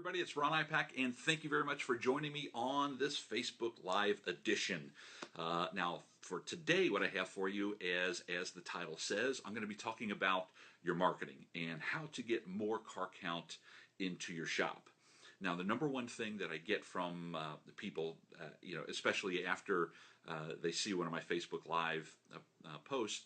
everybody, it's Ron Ipack, and thank you very much for joining me on this Facebook Live edition. Now, for today, what I have for you is, as the title says, I'm going to be talking about your marketing and how to get more car count into your shop. Now, the number one thing that I get from the people, especially after they see one of my Facebook Live posts,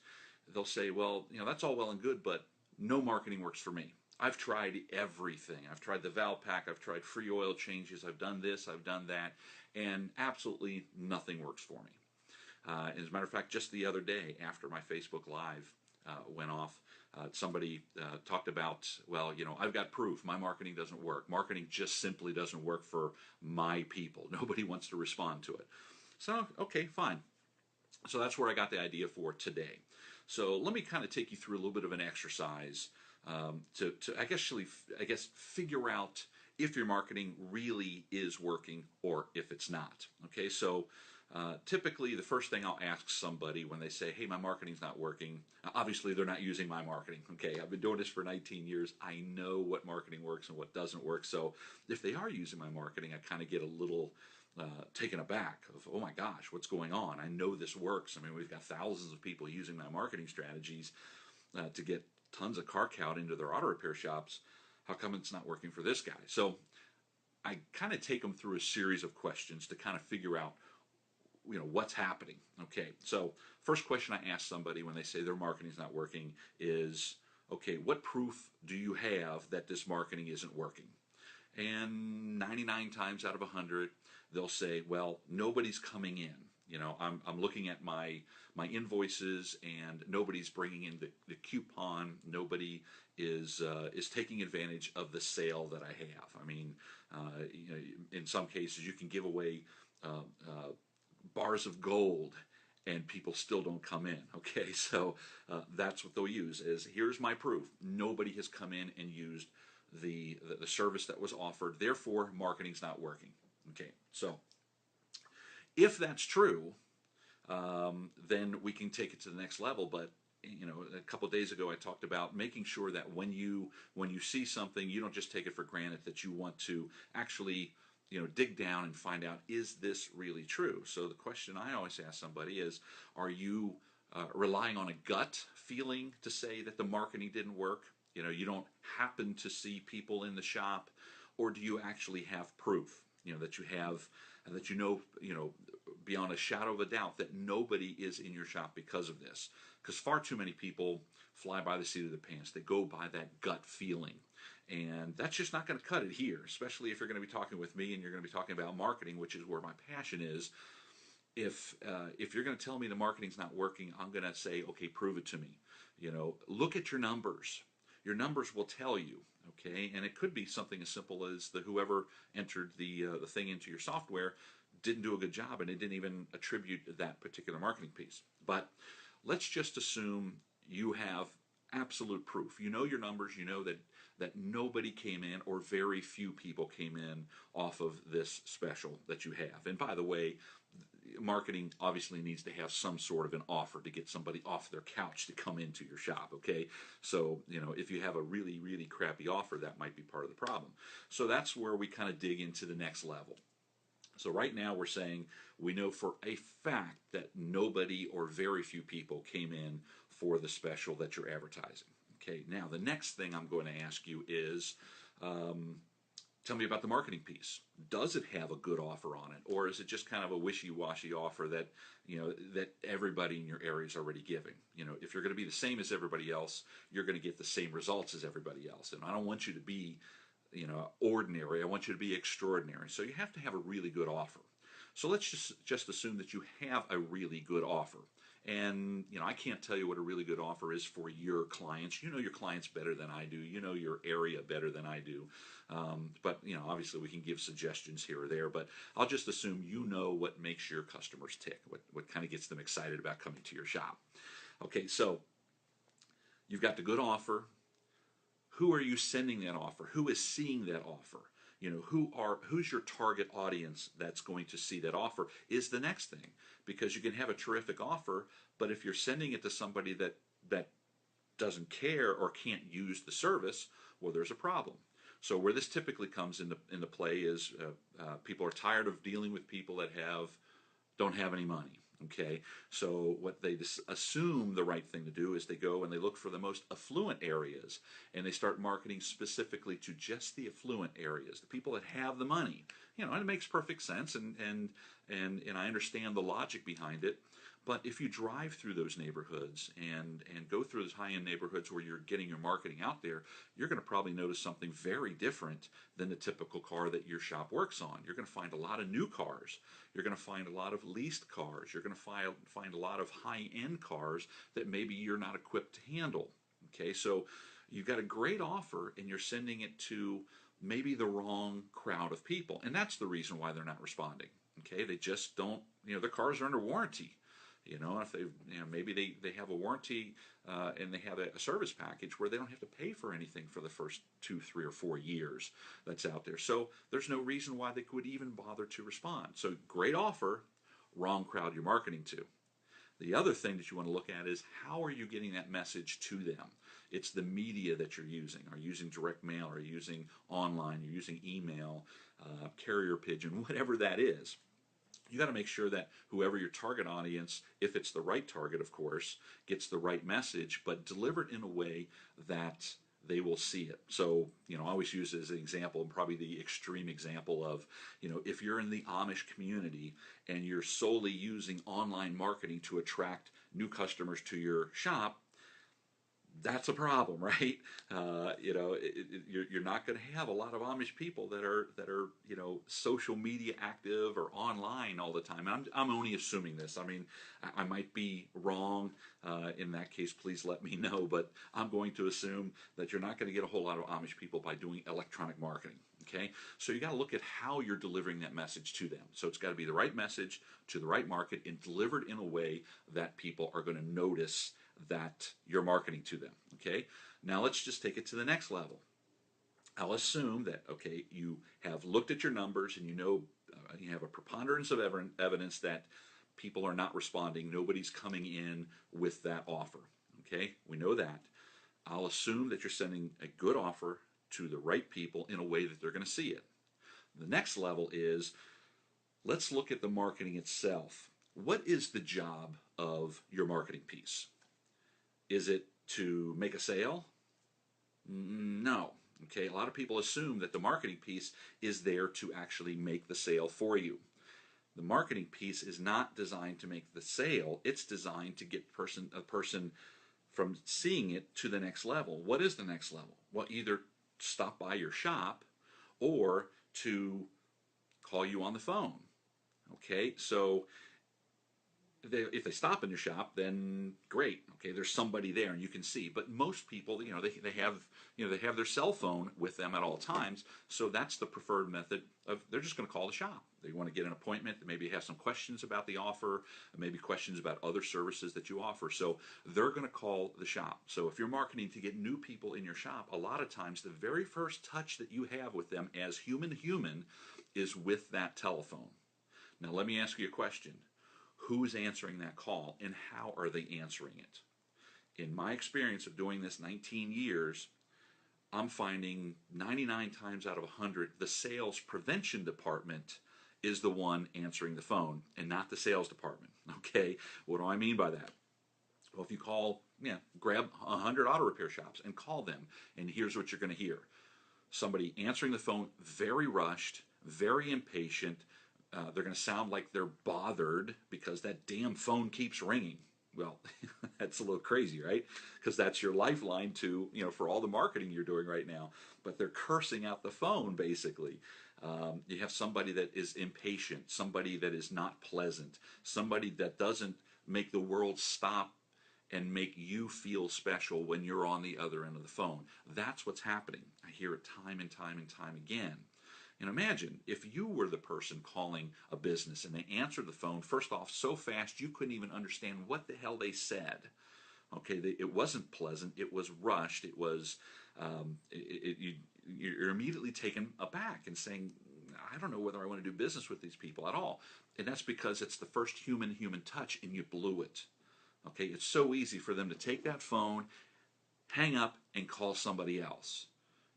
they'll say, well, that's all well and good, but no marketing works for me. I've tried everything. I've tried the valve pack, I've tried free oil changes, I've done this, I've done that, and absolutely nothing works for me. As a matter of fact, just the other day after my Facebook Live went off, somebody talked about, well, I've got proof. My marketing doesn't work. Marketing just simply doesn't work for my people. Nobody wants to respond to it. So, okay, fine. So that's where I got the idea for today. So let me kind of take you through a little bit of an exercise to I guess figure out if your marketing really is working or if it's not. Okay, so typically the first thing I'll ask somebody when they say, hey, my marketing's not working, obviously they're not using my marketing. Okay, I've been doing this for 19 years. I know what marketing works and what doesn't work. So if they are using my marketing, I kind of get a little taken aback of, oh my gosh, what's going on? I know this works. I mean, we've got thousands of people using my marketing strategies to get tons of car count into their auto repair shops. How come it's not working for this guy? So I kind of take them through a series of questions to kind of figure out what's happening. Okay, so first question I ask somebody when they say their marketing is not working is, okay, what proof do you have that this marketing isn't working? And 99 times out of 100, they'll say, well, nobody's coming in. I'm looking at my invoices and nobody's bringing in the coupon. Nobody is taking advantage of the sale that I have. I mean, in some cases you can give away bars of gold and people still don't come in. Okay, so that's what they'll use is, here's my proof. Nobody has come in and used the service that was offered. Therefore, marketing's not working. Okay, so if that's true, then we can take it to the next level. But a couple of days ago I talked about making sure that when you see something, you don't just take it for granted, that you want to actually dig down and find out, is this really true? So the question I always ask somebody is, are you relying on a gut feeling to say that the marketing didn't work? You don't happen to see people in the shop, or do you actually have proof? That you have, and that beyond a shadow of a doubt that nobody is in your shop because of this. Because far too many people fly by the seat of their pants. They go by that gut feeling. And that's just not going to cut it here, especially if you're going to be talking with me and you're going to be talking about marketing, which is where my passion is. If you're going to tell me the marketing's not working, I'm going to say, okay, prove it to me. Look at your numbers. Your numbers will tell you, okay? And it could be something as simple as whoever entered the thing into your software didn't do a good job and it didn't even attribute that particular marketing piece. But let's just assume you have absolute proof. You know your numbers. You know that nobody came in, or very few people came in off of this special that you have. And by the way, marketing obviously needs to have some sort of an offer to get somebody off their couch to come into your shop, okay? So, if you have a really, really crappy offer, that might be part of the problem. So that's where we kind of dig into the next level. So right now we're saying we know for a fact that nobody or very few people came in for the special that you're advertising. Okay, now the next thing I'm going to ask you is, tell me about the marketing piece. Does it have a good offer on it, or is it just kind of a wishy-washy offer that that everybody in your area is already giving? If you're going to be the same as everybody else, you're going to get the same results as everybody else. And I don't want you to be ordinary. I want you to be extraordinary. So you have to have a really good offer. So let's just assume that you have a really good offer. And I can't tell you what a really good offer is for your clients. You know your clients better than I do. You know your area better than I do. But obviously we can give suggestions here or there. But I'll just assume you know what makes your customers tick. What kind of gets them excited about coming to your shop. Okay, so you've got the good offer. Who are you sending that offer? Who is seeing that offer? Who's your target audience that's going to see that offer is the next thing. Because you can have a terrific offer, but if you're sending it to somebody that doesn't care or can't use the service, well, there's a problem. So where this typically comes into play is people are tired of dealing with people that don't have any money. Okay, so what they assume the right thing to do is they go and they look for the most affluent areas, and they start marketing specifically to just the affluent areas, the people that have the money. And it makes perfect sense, and I understand the logic behind it. But if you drive through those neighborhoods and go through those high-end neighborhoods where you're getting your marketing out there, you're going to probably notice something very different than the typical car that your shop works on. You're going to find a lot of new cars. You're going to find a lot of leased cars. You're going to find a lot of high-end cars that maybe you're not equipped to handle. Okay, so you've got a great offer and you're sending it to maybe the wrong crowd of people. And that's the reason why they're not responding. Okay, they just don't, their cars are under warranty. If they, maybe they have a warranty and they have a service package where they don't have to pay for anything for the first 2, 3, or 4 years that's out there. So there's no reason why they could even bother to respond. So great offer, wrong crowd you're marketing to. The other thing that you want to look at is how are you getting that message to them? It's the media that you're using. Are you using direct mail? Are you using online? You're using email, carrier pigeon, whatever that is. You got to make sure that whoever your target audience, if it's the right target, of course, gets the right message, but delivered in a way that they will see it. So, I always use it as an example, and probably the extreme example of, if you're in the Amish community and you're solely using online marketing to attract new customers to your shop, that's a problem, right? You're not going to have a lot of Amish people that are social media active or online all the time. I'm only assuming this. I mean, I might be wrong. In that case, please let me know. But I'm going to assume that you're not going to get a whole lot of Amish people by doing electronic marketing. Okay, so you got to look at how you're delivering that message to them. So it's got to be the right message to the right market and delivered in a way that people are going to notice that you're marketing to them. Okay, now let's just take it to the next level. I'll assume that, okay, you have looked at your numbers and you have a preponderance of evidence that people are not responding. Nobody's coming in with that offer. Okay, we know that. I'll assume that you're sending a good offer to the right people in a way that they're going to see it. The next level is, let's look at the marketing itself. What is the job of your marketing piece? Is it to make a sale? No. Okay, a lot of people assume that the marketing piece is there to actually make the sale for you. The marketing piece is not designed to make the sale. It's designed to get a person from seeing it to the next level. What is the next level? Well, either stop by your shop or to call you on the phone. Okay, so if they stop in your shop, then great. Okay, there's somebody there and you can see. But most people, they have their cell phone with them at all times. So that's the preferred method of, they're just going to call the shop. They want to get an appointment, maybe have some questions about the offer, maybe questions about other services that you offer. So they're going to call the shop. So if you're marketing to get new people in your shop, a lot of times the very first touch that you have with them as human to human is with that telephone. Now let me ask you a question. Who's answering that call and how are they answering it? In my experience of doing this 19 years, I'm finding 99 times out of 100, the sales prevention department is the one answering the phone and not the sales department. Okay, what do I mean by that? Well, if you grab 100 auto repair shops and call them, and here's what you're going to hear. Somebody answering the phone, very rushed, very impatient. They're going to sound like they're bothered because that damn phone keeps ringing. Well, that's a little crazy, right? Because that's your lifeline to, for all the marketing you're doing right now. But they're cursing out the phone, basically. You have somebody that is impatient, somebody that is not pleasant, somebody that doesn't make the world stop and make you feel special when you're on the other end of the phone. That's what's happening. I hear it time and time and time again. And imagine if you were the person calling a business and they answered the phone, first off, so fast you couldn't even understand what the hell they said. Okay, it wasn't pleasant. It was rushed. It was, you're immediately taken aback and saying, I don't know whether I want to do business with these people at all. And that's because it's the first human touch and you blew it. Okay, it's so easy for them to take that phone, hang up, and call somebody else.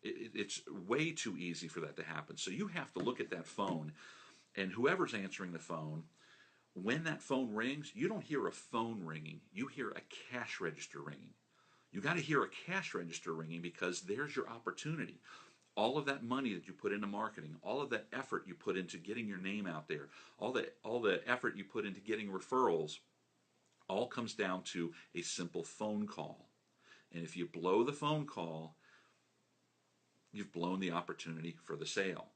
It's way too easy for that to happen. So you have to look at that phone, and whoever's answering the phone, when that phone rings, you don't hear a phone ringing. You hear a cash register ringing. You got to hear a cash register ringing because there's your opportunity. All of that money that you put into marketing, all of that effort you put into getting your name out there, all the effort you put into getting referrals, all comes down to a simple phone call. And if you blow the phone call, you've blown the opportunity for the sale.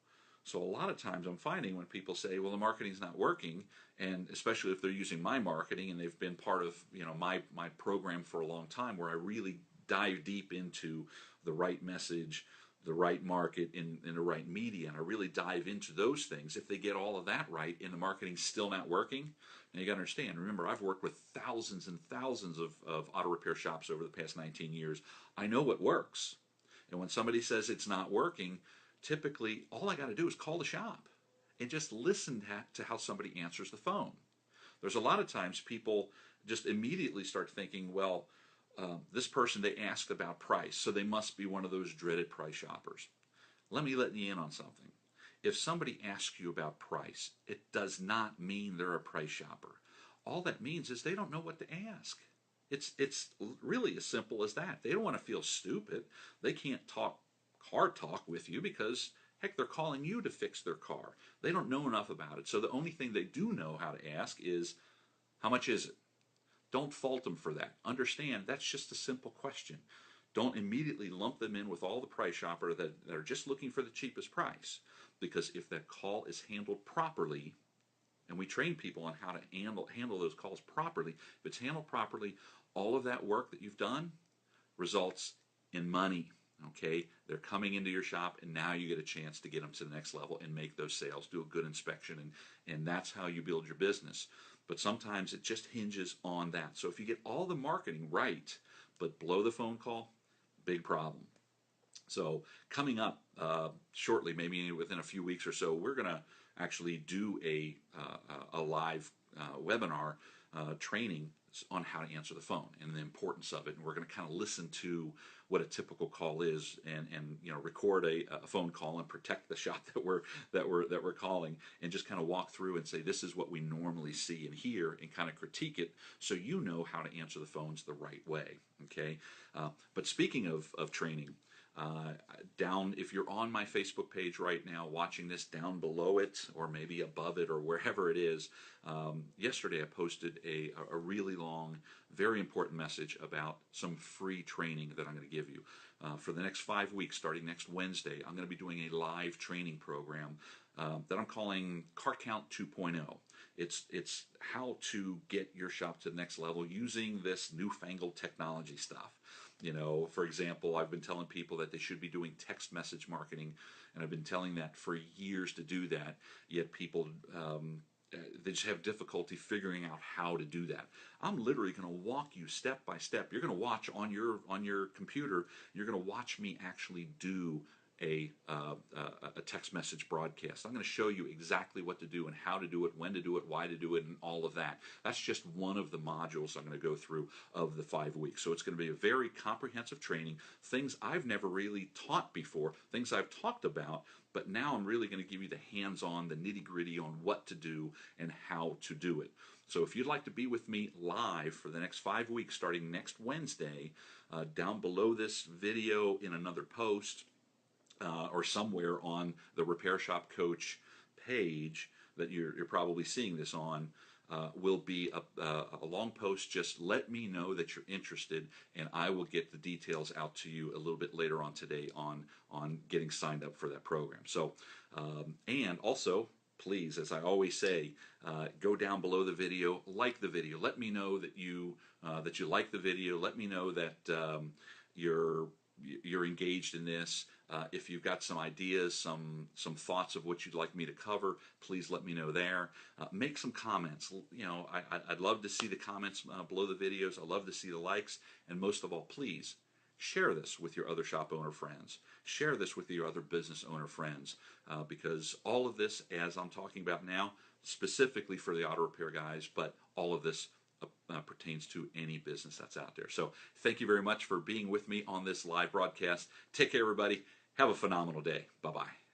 So a lot of times I'm finding when people say, well, the marketing's not working, and especially if they're using my marketing and they've been part of my program for a long time, where I really dive deep into the right message, the right market, in the right media, and I really dive into those things. If they get all of that right and the marketing's still not working, now you got to understand, remember, I've worked with thousands and thousands of auto repair shops over the past 19 years. I know what works. And when somebody says it's not working, typically all I got to do is call the shop and just listen to how somebody answers the phone. There's a lot of times people just immediately start thinking, well, this person, they asked about price, so they must be one of those dreaded price shoppers. Let me let you in on something. If somebody asks you about price, it does not mean they're a price shopper. All that means is they don't know what to ask. It's really as simple as that. They don't want to feel stupid. They can't talk car talk with you because, heck, they're calling you to fix their car. They don't know enough about it. So the only thing they do know how to ask is, how much is it? Don't fault them for that. Understand that's just a simple question. Don't immediately lump them in with all the price shopper that are just looking for the cheapest price. Because if that call is handled properly, and we train people on how to handle those calls properly, if it's handled properly, all of that work that you've done results in money. Okay, they're coming into your shop, and now you get a chance to get them to the next level and make those sales, do a good inspection, and that's how you build your business. But sometimes it just hinges on that. So if you get all the marketing right, but blow the phone call, big problem. So coming up shortly, maybe within a few weeks or so, we're going to actually do a live webinar training on how to answer the phone and the importance of it. And we're going to kind of listen to what a typical call is, and record a phone call and protect the shop that we're calling, and just kind of walk through and say, this is what we normally see and hear, and kind of critique it so you know how to answer the phones the right way. Okay, but speaking of training, if you're on my Facebook page right now watching this, down below it or maybe above it or wherever it is, yesterday I posted a really long, very important message about some free training that I'm going to give you. For the next 5 weeks, starting next Wednesday, I'm going to be doing a live training program that I'm calling Car Count 2.0. It's how to get your shop to the next level using this newfangled technology stuff. For example, I've been telling people that they should be doing text message marketing, and I've been telling that for years to do that, yet people they just have difficulty figuring out how to do that. I'm literally going to walk you step by step. You're going to watch on your computer. You're going to watch me actually do a text message broadcast. I'm going to show you exactly what to do and how to do it, when to do it, why to do it, and all of that. That's just one of the modules I'm going to go through of the 5 weeks. So it's going to be a very comprehensive training, things I've never really taught before, things I've talked about, but now I'm really going to give you the hands-on, the nitty-gritty on what to do and how to do it. So if you'd like to be with me live for the next 5 weeks, starting next Wednesday, down below this video in another post, or somewhere on the Repair Shop Coach page that you're probably seeing this on, will be a long post. Just let me know that you're interested, and I will get the details out to you a little bit later on today on getting signed up for that program. So, and also, please, as I always say, go down below the video, like the video. Let me know that you like the video. Let me know that you're engaged in this. If you've got some ideas, some thoughts of what you'd like me to cover, please let me know there. Make some comments. I'd love to see the comments below the videos. I'd love to see the likes. And most of all, please share this with your other shop owner friends. Share this with your other business owner friends, because all of this, as I'm talking about now, specifically for the auto repair guys, but all of this pertains to any business that's out there. So thank you very much for being with me on this live broadcast. Take care, everybody. Have a phenomenal day. Bye-bye.